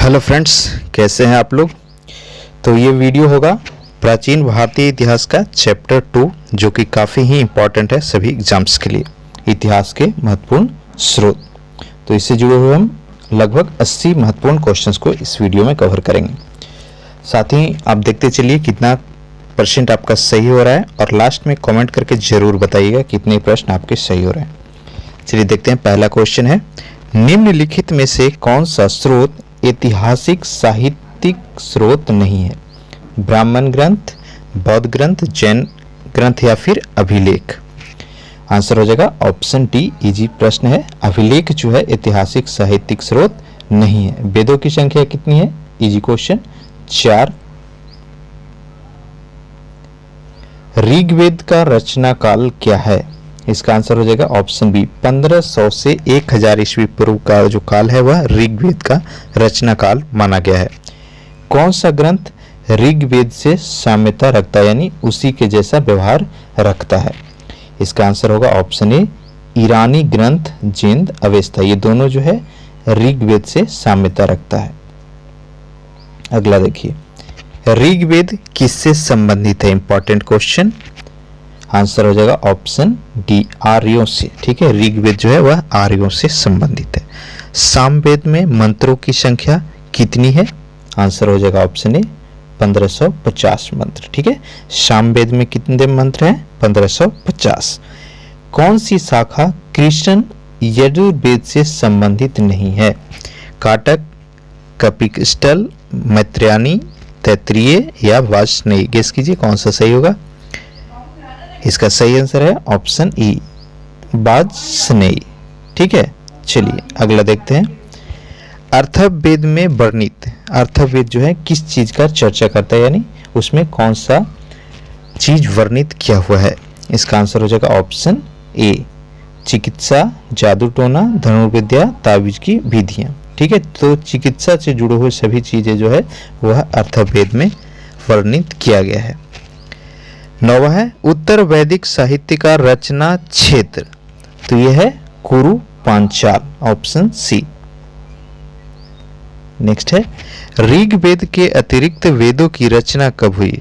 Hello friends, कैसे हैं आप लोग। तो ये वीडियो होगा प्राचीन भारतीय इतिहास का चैप्टर 2, जो कि काफ़ी ही इम्पॉर्टेंट है सभी एग्जाम्स के लिए, इतिहास के महत्वपूर्ण स्रोत। तो इससे जुड़े हुए हम लगभग 80 महत्वपूर्ण क्वेश्चंस को इस वीडियो में कवर करेंगे। साथ ही आप देखते चलिए कितना परसेंट आपका सही हो रहा है, और लास्ट में कमेंट करके ज़रूर बताइएगा कितने प्रश्न आपके सही हो रहे हैं। चलिए देखते हैं। पहला क्वेश्चन है, निम्नलिखित में से कौन सा स्रोत ऐतिहासिक साहित्यिक स्रोत नहीं है? ब्राह्मण ग्रंथ, बौद्ध ग्रंथ, जैन ग्रंथ या फिर अभिलेख? आंसर हो जाएगा ऑप्शन डी। इजी प्रश्न है। अभिलेख जो है ऐतिहासिक साहित्यिक स्रोत नहीं है। वेदों की संख्या कितनी है? Easy question, 4। ऋग्वेद का रचना काल क्या है? इसका आंसर हो जाएगा ऑप्शन बी। 1500 से 1000 ईस्वी पूर्व का जो काल है वह ऋग्वेद का रचना काल माना गया है। कौन सा ग्रंथ ऋग्वेद से साम्यता रखता है, यानी उसी के जैसा व्यवहार रखता है? इसका आंसर होगा ऑप्शन ए। ईरानी ग्रंथ जिंद अवेस्ता, ये दोनों जो है ऋग्वेद से साम्यता रखता है। अगला देखिए, ऋग्वेद किससे संबंधित है? Important question. आंसर हो जाएगा ऑप्शन डी, आर्यों से। ठीक है, ऋग्वेद जो है वह आर्यों से संबंधित है। सामवेद में मंत्रों की संख्या कितनी है? आंसर हो जाएगा ऑप्शन ए, 1550 मंत्र। ठीक है, सामवेद में कितने मंत्र हैं? 1550। कौन सी शाखा कृष्ण यजुर्वेद से संबंधित नहीं है? काटक, कपिकस्टल, मैत्रेयी, तैत्तिरीय या वाजस्नेयी? गेस कीजिए कौन सा सही होगा। इसका सही आंसर है ऑप्शन ई, वाजस्नेयी। ठीक है, चलिए अगला देखते हैं। अथर्ववेद में वर्णित, अथर्ववेद जो है किस चीज का चर्चा करता है, यानी उसमें कौन सा चीज वर्णित किया हुआ है? इसका आंसर हो जाएगा ऑप्शन ए, चिकित्सा, जादू टोना, धनुर्विद्या, ताबीज की विधियां। ठीक है, तो चिकित्सा से जुड़े हुए सभी चीजें जो है वह अथर्ववेद में वर्णित किया गया है। 9वां है, उत्तर वैदिक साहित्य का रचना क्षेत्र, तो यह है कुरु पांचाल, ऑप्शन सी। नेक्स्ट है, ऋग्वेद के अतिरिक्त वेदों की रचना कब हुई?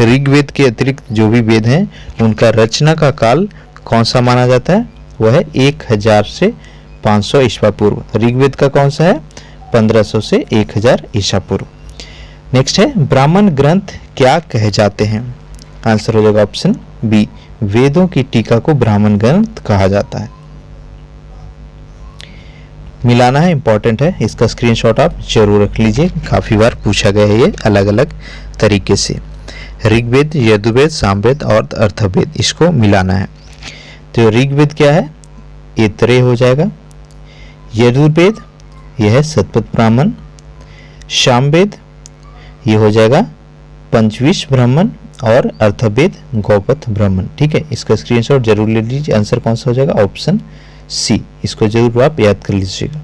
ऋग्वेद के अतिरिक्त जो भी वेद हैं उनका रचना का काल कौन सा माना जाता है? वह है 1000 से 500 ईसा पूर्व। ऋग्वेद का कौन सा है? 1500 से 1000 ईसा पूर्व। नेक्स्ट है, ब्राह्मण ग्रंथ क्या कहे जाते हैं? आंसर हो जाएगा ऑप्शन बी, वेदों की टीका को ब्राह्मण ग्रंथ कहा जाता है। मिलाना है, इंपॉर्टेंट है, इसका स्क्रीनशॉट आप जरूर रख लीजिए, काफी बार पूछा गया है ये अलग अलग तरीके से। ऋग्वेद, यजुर्वेद, सामवेद और अथर्ववेद, इसको मिलाना है। तो ऋग्वेद क्या है? ऐतरेय हो जाएगा। यजुर्वेद यह है शतपथ ब्राह्मण। सामवेद ये हो जाएगा पंचविश ब्राह्मण, और अथर्ववेद गौपथ ब्राह्मण। ठीक है, इसका स्क्रीनशॉट जरूर ले लीजिए। आंसर कौन सा हो जाएगा? ऑप्शन सी, इसको जरूर आप याद कर लीजिएगा।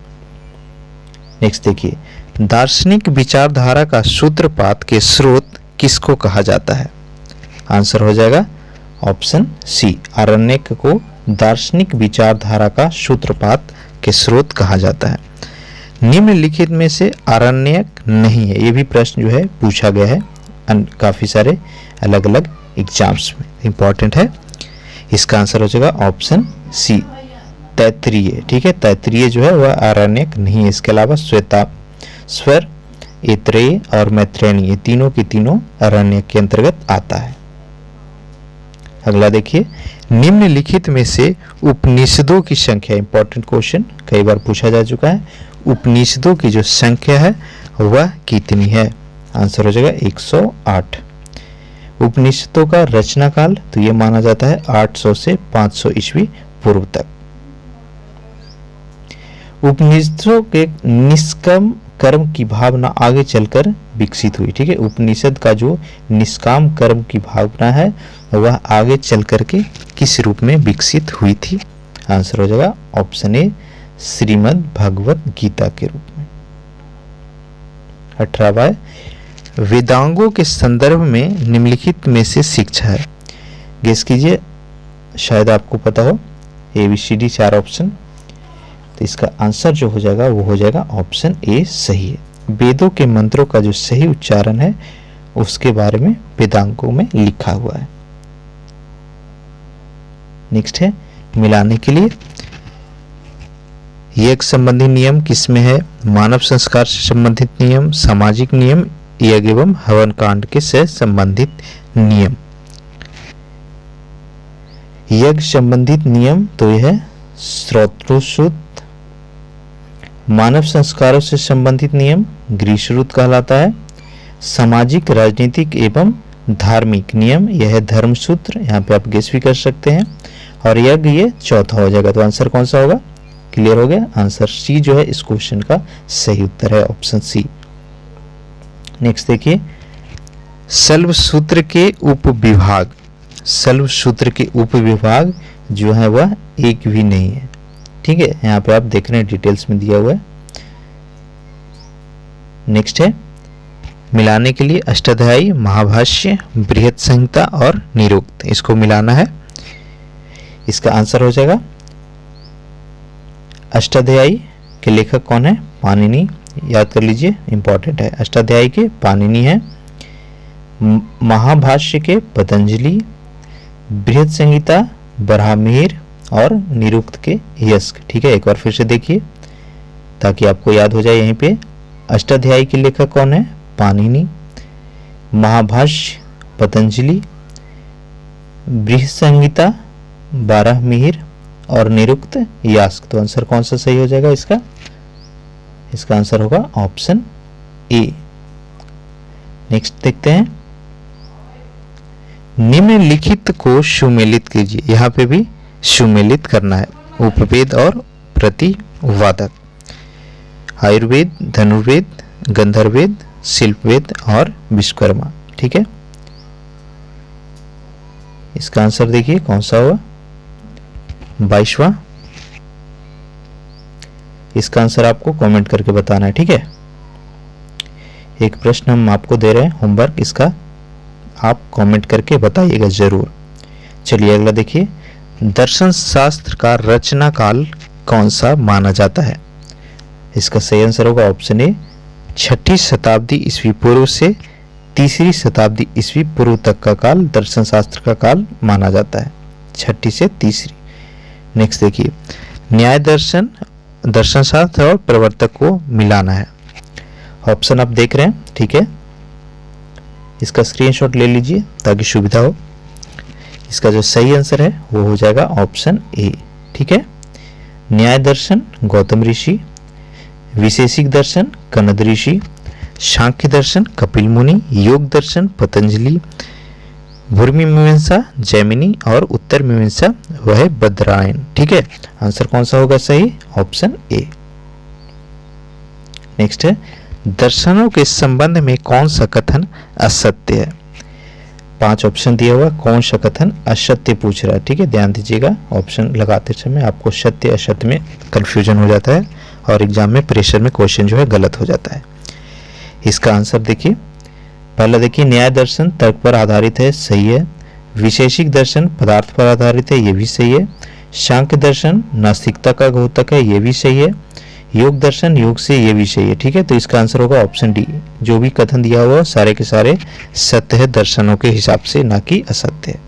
नेक्स्ट देखिए, दार्शनिक विचारधारा का सूत्रपात के स्रोत किसको कहा जाता है? आंसर हो जाएगा ऑप्शन सी, आरण्यक को दार्शनिक विचारधारा का सूत्रपात के स्रोत कहा जाता है। निम्नलिखित में से आरण्यक नहीं है, ये भी प्रश्न जो है पूछा गया है काफी सारे अलग अलग एग्जाम्स में, इंपॉर्टेंट है। इसका आंसर हो जाएगा ऑप्शन सी, तैत्तिरीय। ठीक है, तैत्तिरीय जो है वह आरण्यक नहीं है। इसके अलावा श्वेताश्वर, ऐतरेय और मैत्रेयी, ये तीनों की तीनों आरण्यक के अंतर्गत आता है। अगला देखिए, निम्नलिखित में से उपनिषदों की संख्या, इंपॉर्टेंट क्वेश्चन, कई बार पूछा जा चुका है। उपनिषदों की जो संख्या है वह कितनी है? आंसर हो जाएगा 108। उपनिषदों का रचना काल तो ये माना जाता है 800 से 500 ईस्वी पूर्व तक। उपनिषदों के निष्काम कर्म की भावना आगे चलकर विकसित हुई। ठीक है, उपनिषद का जो निष्काम कर्म की भावना है वह आगे चल करके किस रूप में विकसित हुई थी? आंसर हो जाएगा ऑप्शन ए, श्रीमद् भगवत गीता के रूप में। 18वां, वेदांगों के संदर्भ में निम्नलिखित में से शिक्षा है। गेस कीजिए, शायद आपको पता हो। ABCD 4 ऑप्शन, तो इसका आंसर जो हो जाएगा वो हो जाएगा ऑप्शन ए सही है। वेदों के मंत्रों का जो सही उच्चारण है उसके बारे में वेदांगों में लिखा हुआ है। नेक्स्ट है मिलाने के लिए, यज्ञ संबंधी नियम किसमें है? मानव संस्कार से संबंधित नियम, सामाजिक नियम, यज्ञ एवं हवन कांड के से संबंधित नियम। यज्ञ संबंधित नियम तो यह है श्रोत्रसूत। मानव संस्कारों से संबंधित नियम गृहश्रुत कहलाता है। सामाजिक, राजनीतिक एवं धार्मिक नियम यह है धर्मसूत्र, यहाँ पे आप गेस भी कर सकते हैं। और यज्ञ ये चौथा हो जाएगा, तो आंसर कौन सा होगा? क्लियर हो गया? आंसर सी जो है इस क्वेश्चन का सही उत्तर है, ऑप्शन सी। नेक्स्ट देखिए, शल्व सूत्र के उपविभाग, शल्व सूत्र के उपविभाग जो है वह एक भी नहीं है। ठीक है, यहाँ पे आप देख रहे हैं डिटेल्स में दिया हुआ है। नेक्स्ट है मिलाने के लिए, अष्टाध्यायी, महाभाष्य, बृहद संहिता और निरुक्त, इसको मिलाना है। इसका आंसर हो जाएगा अष्टाध्यायी के लेखक कौन है? पाणिनि, याद कर लीजिए, इंपॉर्टेंट है। अष्टाध्यायी के पाणिनि है, महाभाष्य के पतंजलि, बृहद संहिता बराहमिहिर और निरुक्त के यस्क। ठीक है, एक बार फिर से देखिए ताकि आपको याद हो जाए। यहीं पे अष्टाध्यायी के लेखक कौन है? पाणिनि, महाभाष्य पतंजलि, बृहद संहिता बारहमिहिर और निरुक्त यास्क। तो आंसर कौन सा सही हो जाएगा इसका? इसका आंसर होगा ऑप्शन ए। नेक्स्ट देखते हैं, निम्नलिखित को सुमेलित कीजिए। यहाँ पे भी सुमेलित करना है, उपवेद और प्रतिवादक। आयुर्वेद, धनुर्वेद, गंधर्ववेद, शिल्पवेद और विश्वकर्मा। ठीक है, इसका आंसर देखिए कौन सा होगा? 22वां। इसका आंसर आपको कमेंट करके बताना है। ठीक है, एक प्रश्न हम आपको दे रहे हैं होमवर्क, इसका आप कमेंट करके बताइएगा जरूर। चलिए अगला देखिए, दर्शन शास्त्र का रचना काल कौन सा माना जाता है? इसका सही आंसर होगा ऑप्शन ए, 6ठी शताब्दी ईस्वी पूर्व से 3री शताब्दी ईस्वी पूर्व तक का काल दर्शन शास्त्र का काल माना जाता है, 6ठी से 3री। नेक्स्ट देखिए, न्याय दर्शन, दर्शन शास्त्र और प्रवर्तक को मिलाना है। ऑप्शन आप देख रहे हैं, ठीक है, इसका स्क्रीनशॉट ले लीजिए ताकि सुविधा हो। इसका जो सही आंसर है वो हो जाएगा ऑप्शन ए। ठीक है, न्याय दर्शन गौतम ऋषि, विशेषिक दर्शन कनद ऋषि, सांख्य दर्शन कपिल मुनि, योग दर्शन पतंजलि, भूर्मी मीमांसा जैमिनी और उत्तर मीमांसा वह है बद्रायन। ठीक है, आंसर कौन सा होगा सही? Option A. नेक्स्ट है, दर्शनों के संबंध में कौन सा कथन असत्य है? 5 ऑप्शन दिया हुआ, कौन सा कथन असत्य पूछ रहा है। ठीक है, ध्यान दीजिएगा, ऑप्शन लगाते समय आपको सत्य असत्य में कंफ्यूजन हो जाता है और एग्जाम में प्रेशर में क्वेश्चन जो है गलत हो जाता है। इसका आंसर देखिए, पहला देखिए, न्याय दर्शन तर्क पर आधारित है, सही है। विशेषिक दर्शन पदार्थ पर आधारित है, ये भी सही है। सांख्य दर्शन नास्तिकता का घोतक है, ये भी सही है। योग दर्शन योग से, ये भी सही है। ठीक है, तो इसका आंसर होगा ऑप्शन डी। जो भी कथन दिया हुआ सारे के सारे सत्य है दर्शनों के हिसाब से, ना कि असत्य है।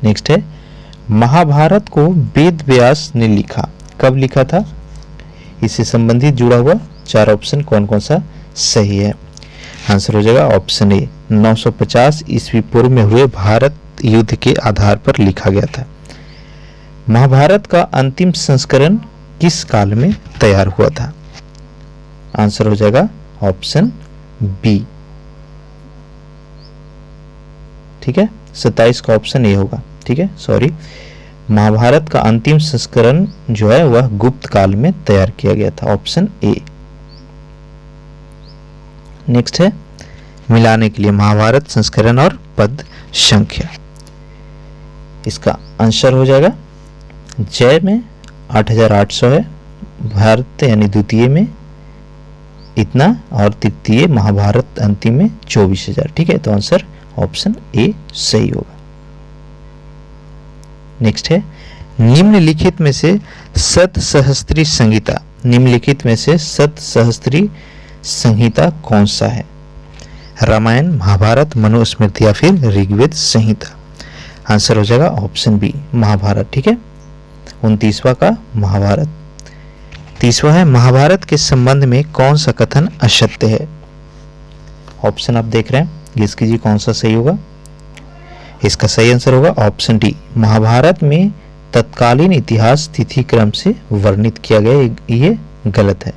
नेक्स्ट है, महाभारत को वेद व्यास ने लिखा, कब लिखा था? इससे संबंधित जुड़ा हुआ 4 ऑप्शन कौन कौन सा सही है? आंसर हो जाएगा ऑप्शन ए, 950 ईस्वी पूर्व में हुए भारत युद्ध के आधार पर लिखा गया था। महाभारत का अंतिम संस्करण किस काल में तैयार हुआ था? आंसर हो जाएगा ऑप्शन बी। ठीक है, 27 का ऑप्शन ए होगा। ठीक है, सॉरी, महाभारत का अंतिम संस्करण जो है वह गुप्त काल में तैयार किया गया था, ऑप्शन ए। नेक्स्ट है, मिलाने के लिए महाभारत संस्करण और पद संख्या। इसका आंसर हो जाएगा जय में 8800 है, भारत यानी द्वितीय में इतना और तृतीय महाभारत अंतिम में 24,000। ठीक है, तो आंसर ऑप्शन ए सही होगा। नेक्स्ट है, निम्नलिखित में से सत सहस्त्री संहिता निम्नलिखित में से सत सहस्त्री संहिता कौन सा है? रामायण, महाभारत, मनुस्मृति या फिर ऋग्वेद संहिता? आंसर हो जाएगा ऑप्शन बी महाभारत। ठीक है, 29वां का महाभारत। 30वां है महाभारत के संबंध में कौन सा कथन असत्य है? ऑप्शन आप देख रहे हैं, गेस कीजिए कौन सा सही होगा। इसका सही आंसर होगा ऑप्शन डी, महाभारत में तत्कालीन इतिहास तिथि क्रम से वर्णित किया गया, ये गलत है।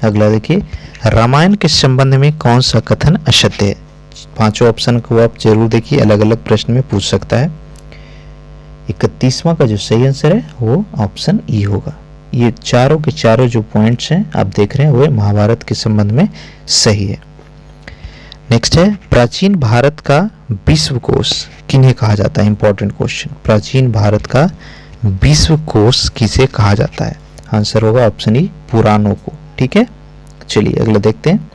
अगला देखिए, रामायण के संबंध में कौन सा कथन असत्य है? पांचों ऑप्शन को आप जरूर देखिए, अलग अलग प्रश्न में पूछ सकता है। 31वां का जो सही आंसर है वो ऑप्शन ई होगा। ये चारों के चारों जो पॉइंट्स हैं आप देख रहे हैं वो महाभारत के संबंध में सही है। नेक्स्ट है, प्राचीन भारत का विश्वकोश किन्हें कहा जाता है? इंपॉर्टेंट क्वेश्चन, प्राचीन भारत का विश्वकोश किसे कहा जाता है? आंसर होगा ऑप्शन ई, पुराणों को। ठीक है, चलिए अगला देखते हैं।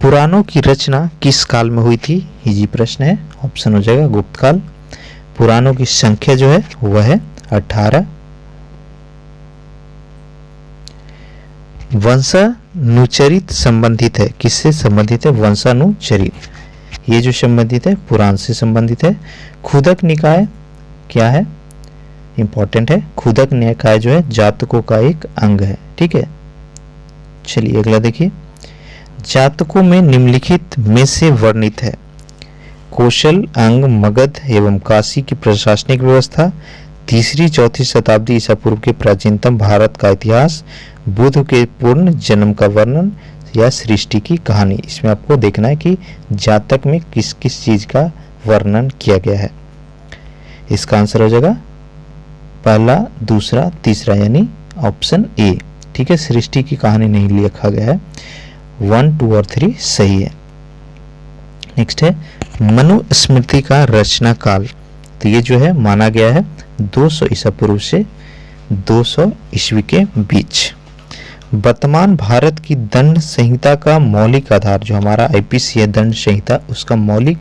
पुराणों की रचना किस काल में हुई थी? इजी प्रश्न है, ऑप्शन हो जाएगा गुप्त काल। पुराणों की संख्या जो है वह है 18। वंशानुचरित संबंधित है, किससे संबंधित है? वंशानुचरित, ये जो संबंधित है पुराण से संबंधित है। खुदक निकाय क्या है? इंपॉर्टेंट है, खुदक निकाय जो है जातकों का एक अंग है। ठीक है, चलिए अगला देखिए, जातकों में निम्नलिखित में से वर्णित है? कौशल, अंग, मगध एवं काशी की प्रशासनिक व्यवस्था, 3री-4थी शताब्दी ईसा पूर्व के प्राचीनतम भारत का इतिहास, बुद्ध के पूर्ण जन्म का वर्णन या सृष्टि की कहानी। इसमें आपको देखना है कि जातक में किस किस चीज का वर्णन किया गया है। इसका आंसर हो जाएगा पहला, दूसरा, तीसरा, यानी ऑप्शन ए। ठीक है, सृष्टि की कहानी नहीं लिखा गया है। 1, 2 और 3 सही है। नेक्स्ट है, मनुस्मृति का रचना काल, तो ये जो है माना गया है 200 ईसा पूर्व से 200 ईस्वी के बीच। वर्तमान भारत की दंड संहिता का मौलिक आधार, जो हमारा आईपीसी है दंड संहिता, उसका मौलिक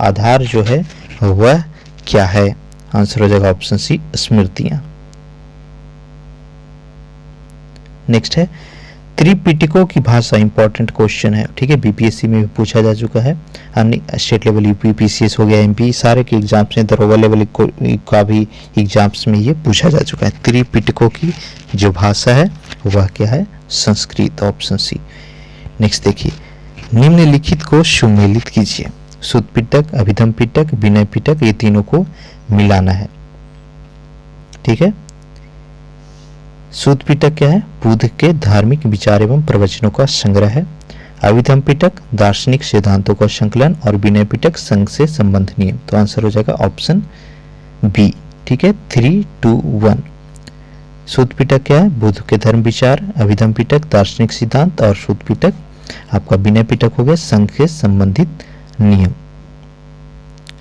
आधार जो है वह क्या है? आंसर हो जाएगा ऑप्शन सी, स्मृतियां। नेक्स्ट है, त्रिपिटकों की भाषा, इंपॉर्टेंट क्वेश्चन है। ठीक है, बीपीएससी में भी पूछा जा चुका है, अन्य स्टेट लेवल यूपी, पीसीएस हो गया, एमपी, सारे के एग्जाम्स में, दरोगा लेवल का भी एग्जाम्स में ये पूछा जा चुका है। त्रिपिटकों की जो भाषा है वह क्या है? Sanskrit, option C. नेक्स्ट देखिए, निम्नलिखित को सुमेलित कीजिए। शुद्ध पिटक, अभिधम पिटक, विनय पिटक, ये तीनों को मिलाना है। ठीक है, शुद्ध पिटक क्या है? बुद्ध के धार्मिक विचार एवं प्रवचनों का संग्रह है। अभिधम पिटक दार्शनिक सिद्धांतों का संकलन, और विनय पिटक संघ से संबंध नियम। तो आंसर हो जाएगा ऑप्शन बी। ठीक है, 3, 2, 1। शुद्ध पिटक क्या है? बुद्ध के धर्म विचार, अभिधम पिटक दार्शनिक सिद्धांत, और शुद्ध पिटक आपका विनय पिटक हो गया संघ से संबंधित नियम।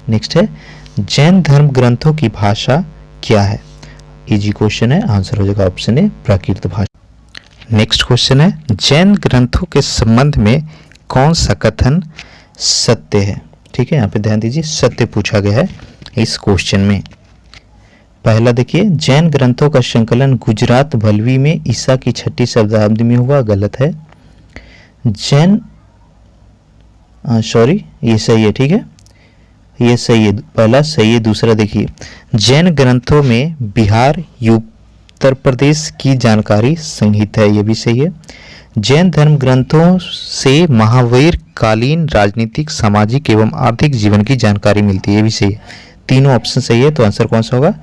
नेक्स्ट है, जैन धर्म ग्रंथों की भाषा क्या है? इजी क्वेश्चन है, आंसर हो जाएगा ऑप्शन ए, प्राकृत भाषा। नेक्स्ट क्वेश्चन है, जैन ग्रंथों के संबंध में कौन सा कथन सत्य है? ठीक है, यहाँ पे ध्यान दीजिए, सत्य पूछा गया है इस क्वेश्चन में। पहला देखिए, जैन ग्रंथों का संकलन गुजरात भलवी में ईसा की 6ठी शताब्दी में हुआ, गलत है। जैन सॉरी, ये सही है। ठीक है, ये सही है, पहला सही है। दूसरा देखिए, जैन ग्रंथों में बिहार, उत्तर प्रदेश की जानकारी संहित है, ये भी सही है। जैन धर्म ग्रंथों से महावीर कालीन राजनीतिक, सामाजिक एवं आर्थिक जीवन की जानकारी मिलती है, ये भी सही है। तीनों ऑप्शन सही है, तो आंसर कौन सा होगा?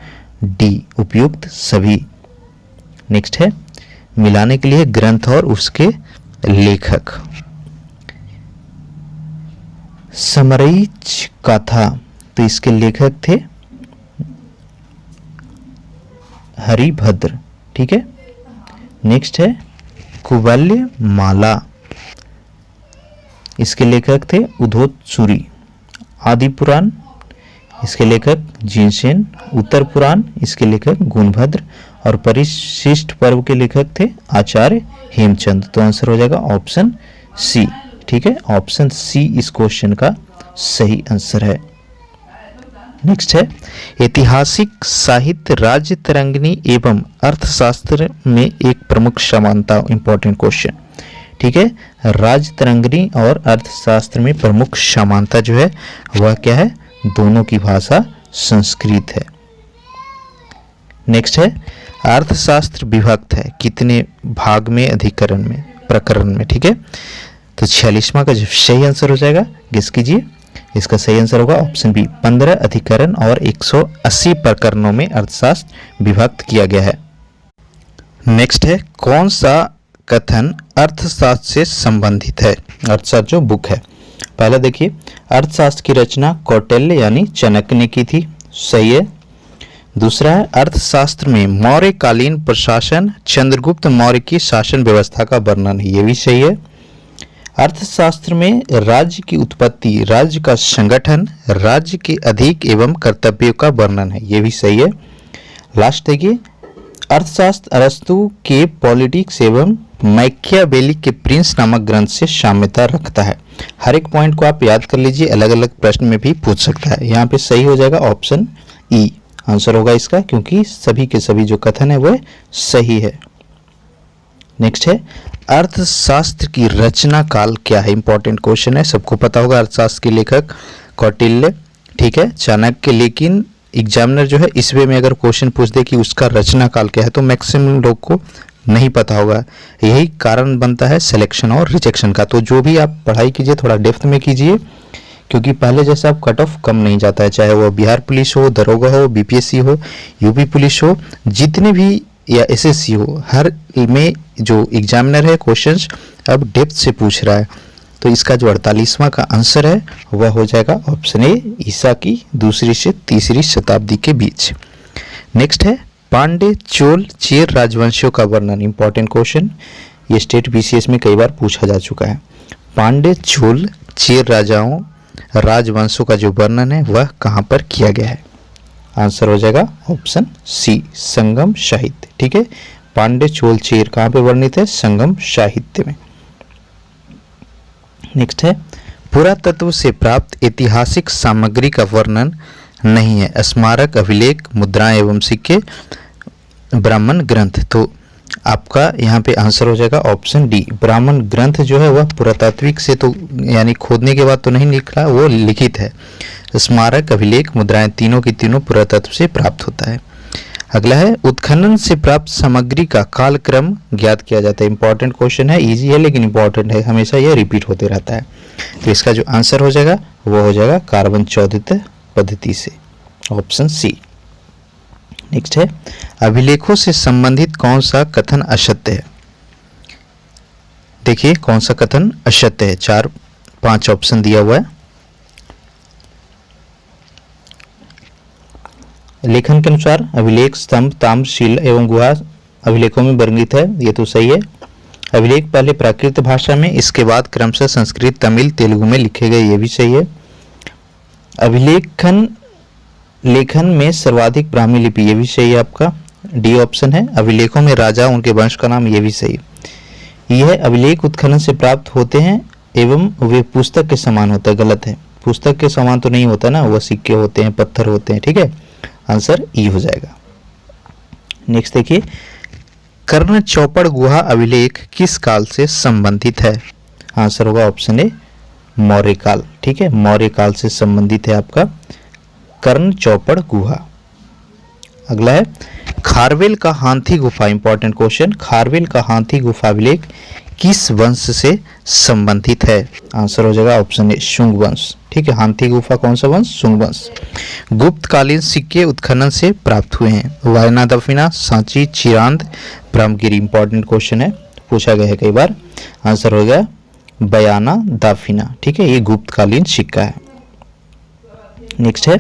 डी, उपयुक्त सभी। नेक्स्ट है, मिलाने के लिए ग्रंथ और उसके लेखक। समरईच कथा, तो इसके लेखक थे हरिभद्र। ठीक है, नेक्स्ट है कुबल्य माला, इसके लेखक थे उद्योतसूरी। आदि पुराण, इसके लेखक जिनसेन। उत्तर पुराण, इसके लेखक गुणभद्र। और परिशिष्ट पर्व के लेखक थे आचार्य हेमचंद। तो आंसर हो जाएगा ऑप्शन सी। ठीक है, ऑप्शन सी इस क्वेश्चन का सही आंसर है। नेक्स्ट है ऐतिहासिक साहित्य राज्य तरंगिणी एवं अर्थशास्त्र में एक प्रमुख समानता, इंपॉर्टेंट क्वेश्चन। ठीक है, राज्य तरंगिणी और अर्थशास्त्र में प्रमुख समानता जो है वह क्या है, दोनों की भाषा संस्कृत है। नेक्स्ट है अर्थशास्त्र विभक्त है कितने भाग में, अधिकरण में, प्रकरण में। ठीक है, तो 46वां का जो सही आंसर हो जाएगा, गेस कीजिए। इसका सही आंसर होगा ऑप्शन बी, 15 अधिकरण और 180 प्रकरणों में अर्थशास्त्र विभक्त किया गया है। नेक्स्ट है कौन सा कथन अर्थशास्त्र से संबंधित है, अर्थशास्त्र जो बुक है। पहला देखिए, अर्थशास्त्र की रचना कौटिल्य यानी चाणक्य ने की थी, सही है। दूसरा है अर्थशास्त्र में मौर्यकालीन प्रशासन चंद्रगुप्त मौर्य की शासन व्यवस्था का वर्णन है, ये भी सही है। अर्थशास्त्र में राज्य की उत्पत्ति, राज्य का संगठन, राज्य के अधिक एवं कर्तव्यों का वर्णन है, ये भी सही है। लास्ट देखिए, अर्थशास्त्र अरस्तु के पॉलिटिक्स एवं मैकियावेली के प्रिंस नामक ग्रंथ से साम्यता रखता है। हर एक पॉइंट को आप याद कर लीजिए, अलग अलग प्रश्न में भी पूछ सकता है। यहाँ पे सही हो जाएगा ऑप्शन ई आंसर होगा इसका, क्योंकि सभी के सभी जो कथन है वह सही है। नेक्स्ट है अर्थशास्त्र की रचना काल क्या है, इंपॉर्टेंट क्वेश्चन है। सबको पता होगा अर्थशास्त्र के लेखक कौटिल्य, ठीक है, चाणक्य, लेकिन एग्जामिनर जो है इसमें में अगर क्वेश्चन पूछ दे कि उसका रचना काल क्या है तो मैक्सिमम लोग को नहीं पता होगा। यही कारण बनता है सिलेक्शन और रिजेक्शन का। तो जो भी आप पढ़ाई कीजिए थोड़ा डेप्थ में कीजिए, क्योंकि पहले जैसा आप कट ऑफ कम नहीं जाता है, चाहे वो बिहार पुलिस हो, दरोगा हो, बीपीएससी हो, यूपी पुलिस हो, जितने भी या एसएससी हो, हर में जो एग्जामिनर है क्वेश्चंस अब डेप्थ से पूछ रहा है। तो इसका जो 48वां का आंसर है वह हो जाएगा ऑप्शन ए, ईसा की 2री से 3री शताब्दी के बीच। नेक्स्ट है पांड्य, चोल, चेर राजवंशियों का वर्णन, इंपॉर्टेंट क्वेश्चन, ये स्टेट बीसीएस में कई बार पूछा जा चुका है। पांड्य, चोल, चेर राजाओं, राजवंशों का जो वर्णन है वह कहाँ पर किया गया है, आंसर हो जाएगा ऑप्शन सी, संगम साहित्य। ठीक है, पांड्य, चोल, चेर कहाँ पे वर्णित है, संगम साहित्य में। नेक्स्ट है पुरातत्व से प्राप्त ऐतिहासिक सामग्री का वर्णन नहीं है, स्मारक, अभिलेख, मुद्राएं एवं सिक्के, ब्राह्मण ग्रंथ। तो आपका यहाँ पे आंसर हो जाएगा ऑप्शन डी, ब्राह्मण ग्रंथ जो है वह पुरातात्विक से तो यानी खोदने के बाद तो नहीं लिखा, वो लिखित है। स्मारक, अभिलेख, मुद्राएं तीनों की तीनों पुरातत्व से प्राप्त होता है। अगला है उत्खनन से प्राप्त सामग्री का कालक्रम ज्ञात किया जाता है, इंपॉर्टेंट क्वेश्चन है, इजी है लेकिन इंपॉर्टेंट है, हमेशा यह रिपीट होते रहता है। तो इसका जो आंसर हो जाएगा वो हो जाएगा कार्बन चौदित पद्धति से, ऑप्शन सी। नेक्स्ट है अभिलेखों से संबंधित कौन सा कथन असत्य है। देखिए कौन सा कथन असत्य है, 4-5 ऑप्शन दिया हुआ है। लेखन के अनुसार अभिलेख स्तंभ, ताम्रशिला एवं गुहा अभिलेखों में वर्णित है, ये तो सही है। अभिलेख पहले प्राकृत भाषा में, इसके बाद क्रमशः संस्कृत, तमिल, तेलुगु में लिखे गए, ये भी सही है। अभिलेखन लेखन में सर्वाधिक ब्राह्मी लिपि, ये भी सही है, आपका डी ऑप्शन है। अभिलेखों में राजा, उनके वंश का नाम, ये भी सही है। यह अभिलेख उत्खनन से प्राप्त होते हैं एवं वे पुस्तक के समान होता है, गलत है, पुस्तक के समान तो नहीं होता ना, वह सिक्के होते हैं, पत्थर होते हैं। ठीक है, आंसर ई हो जाएगा। नेक्स्ट देखिए कर्ण चौपड़ गुहा अभिलेख किस काल से संबंधित है, आंसर होगा ऑप्शन ए, मौर्य काल। ठीक है, मौर्य काल से संबंधित है आपका कर्ण चौपड़ गुहा। अगला है खारवेल का हाथी गुफा, इंपॉर्टेंट क्वेश्चन, खारवेल का हाथी गुफा अभिलेख किस वंश से संबंधित है, आंसर हो जाएगा ऑप्शन ए, शुंग वंश। ठीक है, हाथी गुफा कौन सा वंश, शुंग वंश। गुप्तकालीन सिक्के उत्खनन से प्राप्त हुए हैं, वायना दफिना, सांची, चिरांद, ब्रह्मगिरी, इंपॉर्टेंट क्वेश्चन है, पूछा गया है कई बार, आंसर हो गया बयाना दाफिना। ठीक है, ये गुप्तकालीन सिक्का है। नेक्स्ट है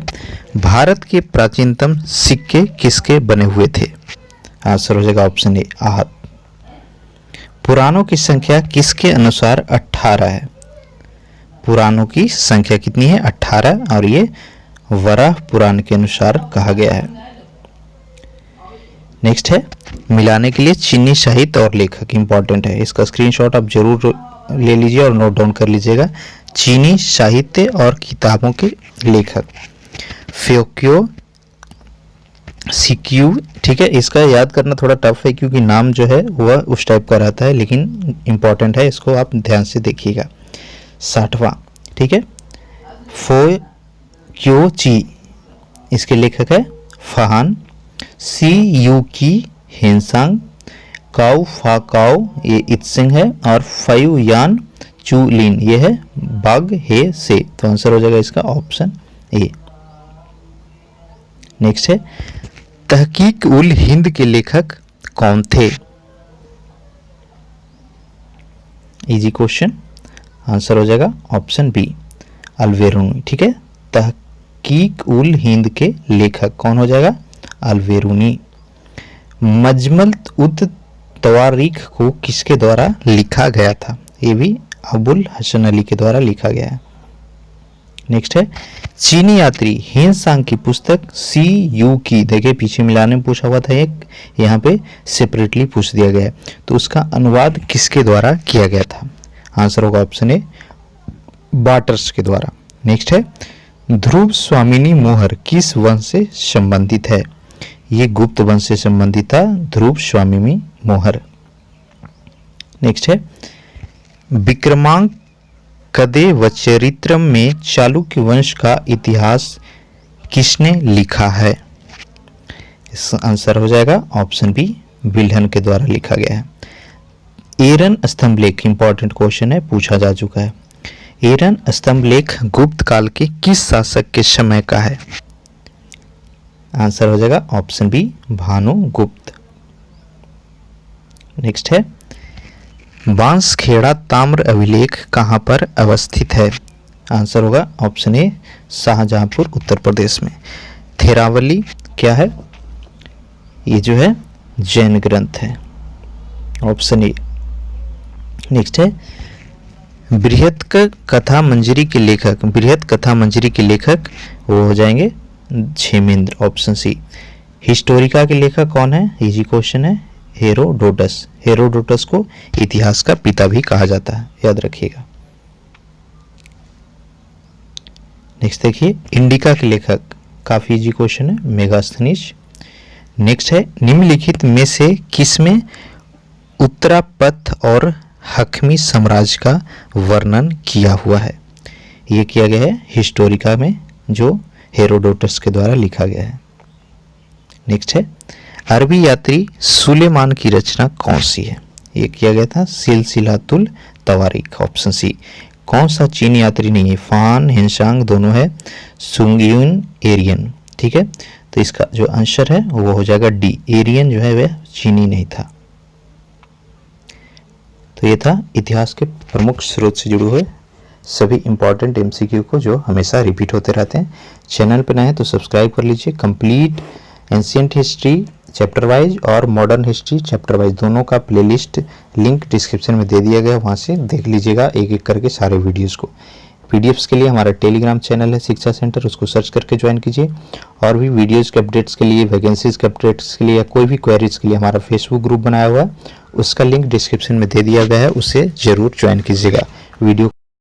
भारत के प्राचीनतम सिक्के किसके बने हुए थे, आंसर हो जाएगा ऑप्शन ए, आहत। पुराणों की संख्या किसके अनुसार 18 है, पुराणों की संख्या कितनी है, 18, और ये वराह पुराण के अनुसार कहा गया है। नेक्स्ट है मिलाने के लिए चीनी साहित्य और लेखक, इंपॉर्टेंट है, इसका स्क्रीनशॉट आप जरूर ले लीजिए और नोट डाउन कर लीजिएगा, चीनी साहित्य और किताबों के लेखक। फ्योक्यो सीक्यू, ठीक है। इसका याद करना थोड़ा टफ है क्योंकि नाम जो है वह उस टाइप का रहता है, लेकिन इम्पॉर्टेंट है, इसको आप ध्यान से देखिएगा। 60वां, ठीक है, फोक्योची, इसके लेखक है फहान। सी यू की हेनसांग, काउ फाकाओ ये इत्सिंग है, और फायु यान चूलिन ये है बाग हे से। तो आंसर हो जाएगा इसका ऑप्शन ए। नेक्स्ट है तहकीक उल हिंद के लेखक कौन थे? इजी क्वेश्चन, आंसर हो जाएगा ऑप्शन बी अलवेरुनी, ठीक है। तहकीक उल हिंद के लेखक कौन हो जाएगा? अलवेरुनी। मजमल उद तवारीख को किसके द्वारा लिखा गया था? ये भी अबुल हसन अली के द्वारा लिखा गया है। नेक्स्ट है चीनी यात्री हेनसांग की पुस्तक सी यू की, देखिए पीछे मिलाने में पूछा हुआ था, एक यहाँ पे सेपरेटली पूछ दिया गया है, तो उसका अनुवाद किसके द्वारा किया गया था? आंसर होगा ऑप्शन ए बाटर्स के द्वारा। नेक्स्ट है ध्रुव स्वामिनी मोहर किस वंश से संबंधित है? ये गुप्त वंश से संबंधित था ध्रुव स्वामिनी मोहर। नेक्स्ट है विक्रमांक कदे वचरित्रम में चालुक्य वंश का इतिहास किसने लिखा है? इस आंसर हो जाएगा ऑप्शन बी बिल्हन के द्वारा लिखा गया है। एरन स्तंभलेख इंपॉर्टेंट क्वेश्चन है, पूछा जा चुका है। एरन स्तंभलेख गुप्त काल के किस शासक के समय का है? आंसर हो जाएगा ऑप्शन बी भानुगुप्त। नेक्स्ट है बांसखेड़ा ताम्र अभिलेख कहाँ पर अवस्थित है? आंसर होगा ऑप्शन ए शाहजहांपुर उत्तर प्रदेश में। थेरावली क्या है? ये जो है जैन ग्रंथ है, ऑप्शन ए। नेक्स्ट है बृहत कथा मंजरी के लेखक, बृहत कथा मंजरी के लेखक वो हो जाएंगे क्षेमेंद्र, ऑप्शन सी। हिस्टोरिका के लेखक कौन है? इजी क्वेश्चन है, हेरोडोटस। हेरोडोटस को इतिहास का पिता भी कहा जाता है, याद रखिएगा। नेक्स्ट देखिए इंडिका के लेखक, काफी इजी क्वेश्चन है, मेगास्थनीज। नेक्स्ट है निम्नलिखित में से किसमें उत्तरापथ और हखमी साम्राज्य का वर्णन किया हुआ है? ये किया गया है हिस्टोरिका में, जो हेरोडोटस के द्वारा लिखा गया है। नेक्स्ट है अरबी यात्री सुलेमान की रचना कौन सी है? ये किया गया था सिलसिलातुल तवारीख, ऑप्शन सी। कौन सा चीनी यात्री नहीं है? फान हेनसांग दोनों है, सुंगयुन एरियन, ठीक है। तो इसका जो आंसर है वो हो जाएगा डी, एरियन जो है वह चीनी नहीं था। तो ये था इतिहास के प्रमुख स्रोत से जुड़े हुए सभी इंपॉर्टेंट एमसीक्यू को जो हमेशा रिपीट होते रहते हैं। चैनल पर नए हैं तो सब्सक्राइब कर लीजिए। Complete ancient history chapter wise और मॉडर्न हिस्ट्री चैप्टर वाइज दोनों का प्लेलिस्ट लिंक डिस्क्रिप्शन में दे दिया गया है, वहाँ से देख लीजिएगा एक एक करके सारे वीडियोस को। पीडीएफ्स के लिए हमारा टेलीग्राम चैनल है शिक्षा सेंटर, उसको सर्च करके ज्वाइन कीजिए। और भी वीडियोज़ के अपडेट्स के लिए, वैकेंसीज के अपडेट्स के लिए या कोई भी क्वेरीज के लिए हमारा फेसबुक ग्रुप बनाया हुआ है, उसका लिंक डिस्क्रिप्शन में दे दिया गया है, उसे ज़रूर ज्वाइन कीजिएगा। वीडियो